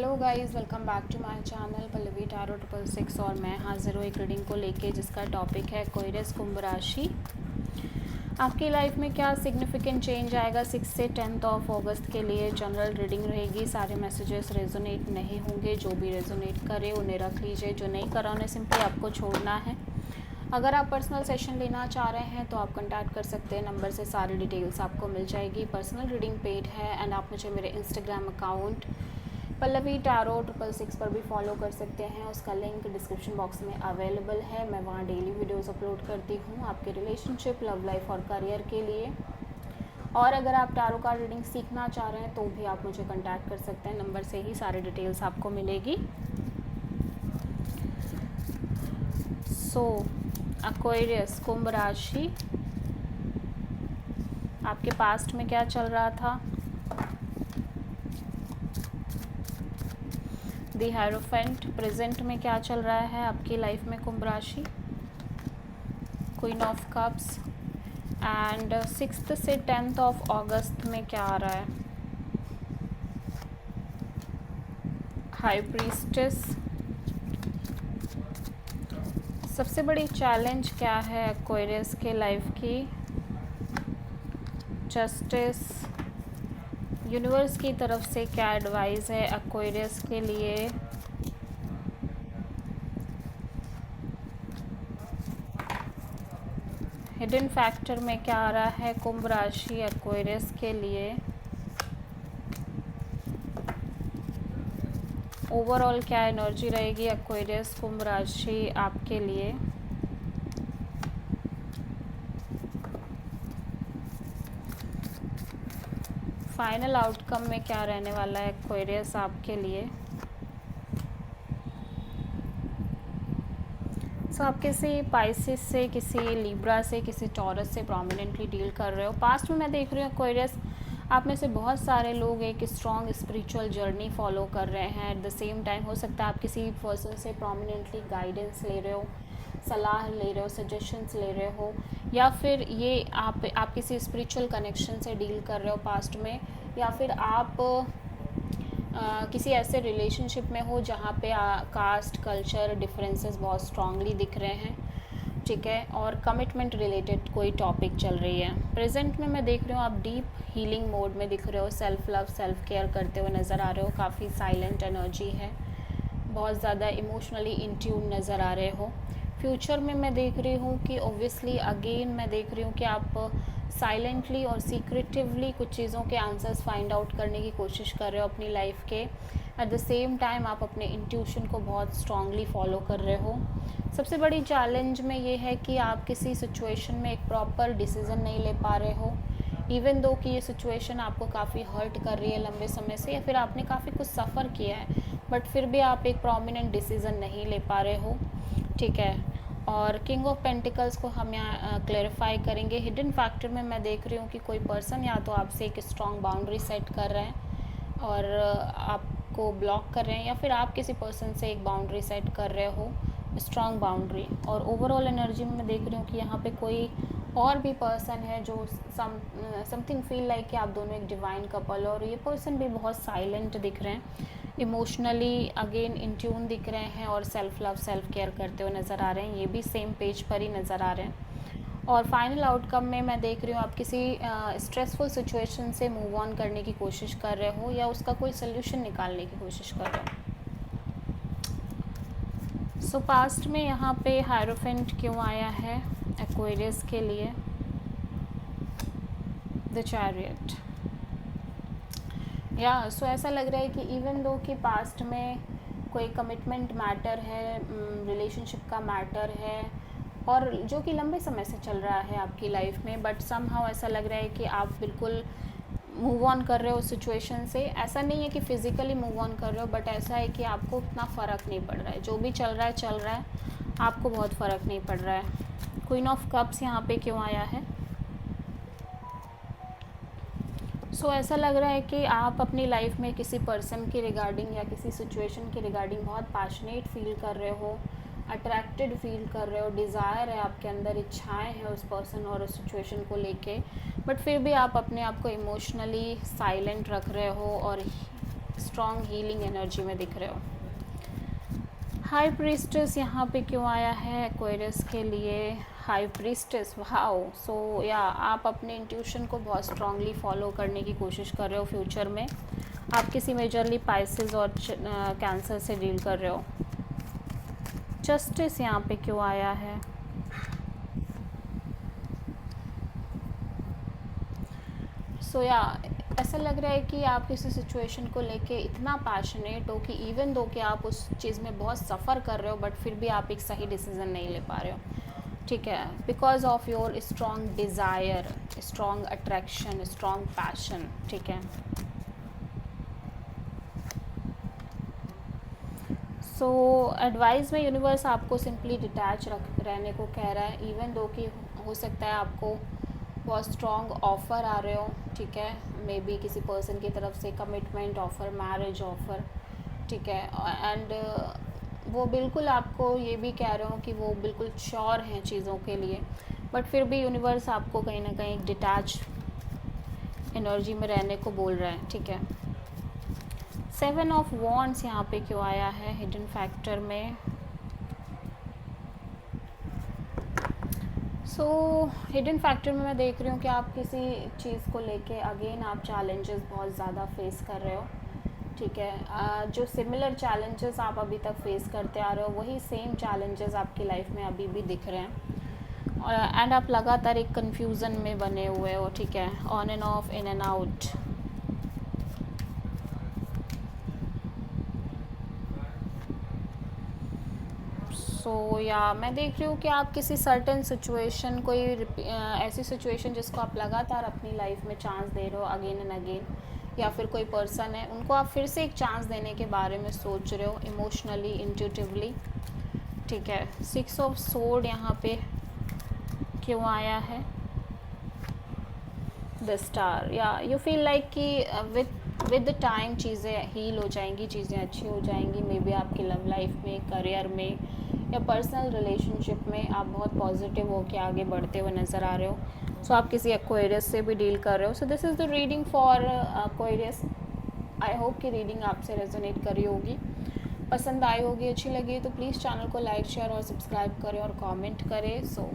Hello guys, welcome back to my channel Pallavi tarot 666 और मैं हाजिर हूँ एक रीडिंग को लेके जिसका टॉपिक है एक्वेरियस कुंभ राशि। आपकी लाइफ में क्या सिग्निफिकेंट चेंज आएगा 6 से 10 ऑफ अगस्त के लिए। जनरल रीडिंग रहेगी, सारे मैसेजेस रेजोनेट नहीं होंगे। जो भी रेजोनेट करे उन्हें रख लीजिए, जो नहीं करा उन्हें सिंपली आपको छोड़ना है। अगर आप पर्सनल सेशन लेना चाह रहे हैं तो आप कांटेक्ट कर सकते हैं, नंबर से सारी डिटेल्स आपको मिल जाएगी। पर्सनल रीडिंग पेड है एंड आप मुझे मेरे इंस्टाग्राम अकाउंट पल्लवी टैरो 666 पर भी फॉलो कर सकते हैं। उसका लिंक डिस्क्रिप्शन बॉक्स में अवेलेबल है। मैं वहाँ डेली वीडियोस अपलोड करती हूँ आपके रिलेशनशिप, लव लाइफ और करियर के लिए। और अगर आप टैरो का रीडिंग सीखना चाह रहे हैं तो भी आप मुझे कांटेक्ट कर सकते हैं, नंबर से ही सारी डिटेल्स आपको मिलेगी। सो एक्वेरियस कुंभ राशि, आपके पास्ट में क्या चल रहा था। द हायरोफेंट, प्रेजेंट में क्या चल रहा है आपकी लाइफ में कुंभ राशि। क्वीन ऑफ कप्स एंड 6 से 10 ऑफ अगस्त में क्या आ रहा है। हाई प्रीस्टेस, सबसे बड़ी चैलेंज क्या है एक्वेरियस के लाइफ की। जस्टिस, यूनिवर्स की तरफ से क्या एडवाइस है एक्वेरियस के लिए। हिडन फैक्टर में क्या आ रहा है कुंभ राशि एक्वेरियस के लिए। ओवरऑल क्या एनर्जी रहेगी एक्वेरियस कुंभ राशि आपके लिए। फाइनल आउटकम में क्या रहने वाला है एक्वेरियस आपके लिए। सो आप किसी पाइसिस से, किसी लिब्रा से, किसी टॉरस से प्रोमिनेंटली डील कर रहे हो। पास्ट में मैं देख रही हूँ एक्वेरियस, आप में से बहुत सारे लोग एक स्ट्रॉन्ग स्पिरिचुअल जर्नी फॉलो कर रहे हैं। एट द सेम टाइम हो सकता है आप किसी पर्सन से प्रोमिनेंटली गाइडेंस ले रहे हो, सलाह ले रहे हो, सजेशंस ले रहे हो, या फिर ये आप किसी स्पिरिचुअल कनेक्शन से डील कर रहे हो पास्ट में, या फिर आप किसी ऐसे रिलेशनशिप में हो जहाँ पे कास्ट कल्चर डिफरेंसेस बहुत स्ट्रांगली दिख रहे हैं, ठीक है। और कमिटमेंट रिलेटेड कोई टॉपिक चल रही है। प्रेजेंट में मैं देख रही हूँ आप डीप हीलिंग मोड में दिख रहे हो, सेल्फ लव सेल्फ केयर करते हुए नज़र आ रहे हो। काफ़ी साइलेंट एनर्जी है, बहुत ज़्यादा इमोशनली इन ट्यून नज़र आ रहे हो। फ्यूचर में मैं देख रही हूँ कि ऑब्वियसली अगेन मैं देख रही हूँ कि आप साइलेंटली और सीक्रेटिवली कुछ चीज़ों के आंसर्स फाइंड आउट करने की कोशिश कर रहे हो अपनी लाइफ के। एट द सेम टाइम आप अपने इंट्यूशन को बहुत स्ट्रांगली फॉलो कर रहे हो। सबसे बड़ी चैलेंज में ये है कि आप किसी सिचुएशन में एक प्रॉपर डिसीज़न नहीं ले पा रहे हो, इवन दो कि ये सिचुएशन आपको काफ़ी हर्ट कर रही है लंबे समय से, या फिर आपने काफ़ी कुछ सफ़र किया है, बट फिर भी आप एक प्रोमिनेंट डिसीज़न नहीं ले पा रहे हो, ठीक है। और किंग ऑफ पेंटिकल्स को हम यहाँ क्लेरिफाई करेंगे। हिडन फैक्टर में मैं देख रही हूँ कि कोई पर्सन या तो आपसे एक स्ट्रॉन्ग बाउंड्री सेट कर रहे हैं और आपको ब्लॉक कर रहे हैं, या फिर आप किसी पर्सन से एक बाउंड्री सेट कर रहे हो, स्ट्रॉन्ग बाउंड्री। और ओवरऑल एनर्जी में मैं देख रही हूँ कि यहाँ पे कोई और भी पर्सन है जो समथिंग फील लाइक कि आप दोनों एक डिवाइन कपल, और ये पर्सन भी बहुत साइलेंट दिख रहे हैं, इमोशनली अगेन इन ट्यून दिख रहे हैं, और सेल्फ लव सेल्फ केयर करते हुए नज़र आ रहे हैं। ये भी सेम पेज पर ही नज़र आ रहे हैं। और फाइनल आउटकम में मैं देख रही हूँ आप किसी स्ट्रेसफुल सिचुएशन से मूव ऑन करने की कोशिश कर रहे हो, या उसका कोई सोल्यूशन निकालने की कोशिश कर रहे हो। सो पास्ट में यहाँ पे हायरोफेंट क्यों आया है एक्वेरियस के लिए। द चैरियट, या सो ऐसा लग रहा है कि इवन दो कि पास्ट में कोई कमिटमेंट मैटर है, रिलेशनशिप का मैटर है, और जो कि लंबे समय से चल रहा है आपकी लाइफ में, बट समहाउ ऐसा लग रहा है कि आप बिल्कुल मूव ऑन कर रहे हो सिचुएशन से। ऐसा नहीं है कि फ़िज़िकली मूव ऑन कर रहे हो, बट ऐसा है कि आपको उतना फ़र्क नहीं पड़ रहा है, जो भी चल रहा है आपको बहुत फ़र्क नहीं पड़ रहा है। क्वीन ऑफ कप्स यहाँ पे क्यों आया है। सो ऐसा लग रहा है कि आप अपनी लाइफ में किसी पर्सन के रिगार्डिंग या किसी सिचुएशन के रिगार्डिंग बहुत पैशनेट फील कर रहे हो, अट्रैक्टेड फील कर रहे हो, डिज़ायर है आपके अंदर, इच्छाएं हैं उस पर्सन और उस सिचुएशन को लेके, बट फिर भी आप अपने आप को इमोशनली साइलेंट रख रहे हो और स्ट्रॉन्ग हीलिंग एनर्जी में दिख रहे हो। हाई प्रीस्टेस यहाँ पे क्यों आया है एक्वेरियस के लिए? High priestess, wow. सो या आप अपने इंट्यूशन को बहुत स्ट्रांगली फॉलो करने की कोशिश कर रहे हो फ्यूचर में। आप किसी मेजरली पाइसेस और कैंसर से डील कर रहे हो। जस्टिस यहाँ पे क्यों आया है? सो या ऐसा लग रहा है कि आप किसी सिचुएशन को लेके इतना पैशनेट हो कि इवन दो कि आप उस चीज़ में बहुत सफ़र कर रहे हो, बट फिर भी आप एक सही डिसीज़न नहीं ले पा रहे हो, ठीक है, because of your strong desire, strong attraction, strong passion, ठीक है। सो एडवाइस में यूनिवर्स आपको सिंपली डिटैच रहने को कह रहा है, इवन दो कि हो सकता है आपको बहुत स्ट्रॉन्ग ऑफ़र आ रहे हो, ठीक है, मे बी किसी पर्सन की तरफ से कमिटमेंट ऑफ़र, मैरिज ऑफ़र, ठीक है, एंड वो बिल्कुल आपको ये भी कह रहे हो कि वो बिल्कुल श्योर हैं चीज़ों के लिए, बट फिर भी यूनिवर्स आपको कहीं ना कहीं डिटैच एनर्जी में रहने को बोल रहा है, ठीक है। 7 ऑफ वॉन्ड्स यहाँ पे क्यों आया है हिडन फैक्टर में? सो हिडन फैक्टर में मैं देख रही हूँ कि आप किसी चीज़ को लेके अगेन आप चैलेंजेस बहुत ज़्यादा फेस कर रहे हो, ठीक है। जो सिमिलर चैलेंजेस आप अभी तक फेस करते आ रहे हो वही सेम चैलेंजेस आपकी लाइफ में अभी भी दिख रहे हैं, एंड आप लगातार एक कन्फ्यूज़न में बने हुए हो, ठीक है, on and off, in and out. So या मैं देख रही हूँ कि आप किसी सर्टेन सिचुएशन, कोई ऐसी सिचुएशन जिसको आप लगातार अपनी लाइफ में चांस दे रहे हो अगेन एंड अगेन, या फिर कोई पर्सन है उनको आप फिर से एक चांस देने के बारे में सोच रहे हो इमोशनली, इंट्यूटिवली, ठीक है। 6 ऑफ सोर्ड यहाँ पे क्यों आया है? द स्टार, या यू फील लाइक कि विद द टाइम चीज़ें हील हो जाएंगी, चीज़ें अच्छी हो जाएंगी, मे बी आपकी लव लाइफ में, करियर में या पर्सनल रिलेशनशिप में आप बहुत पॉजिटिव हो के आगे बढ़ते हुए नज़र आ रहे हो। सो आप किसी एक्वेरियस से भी डील कर रहे हो। So this is the reading for Aquarius. I hope कि रीडिंग आपसे रेजोनेट करी होगी, पसंद आई होगी, अच्छी लगी तो प्लीज़ चैनल को लाइक, शेयर और सब्सक्राइब करें और कमेंट करें। सो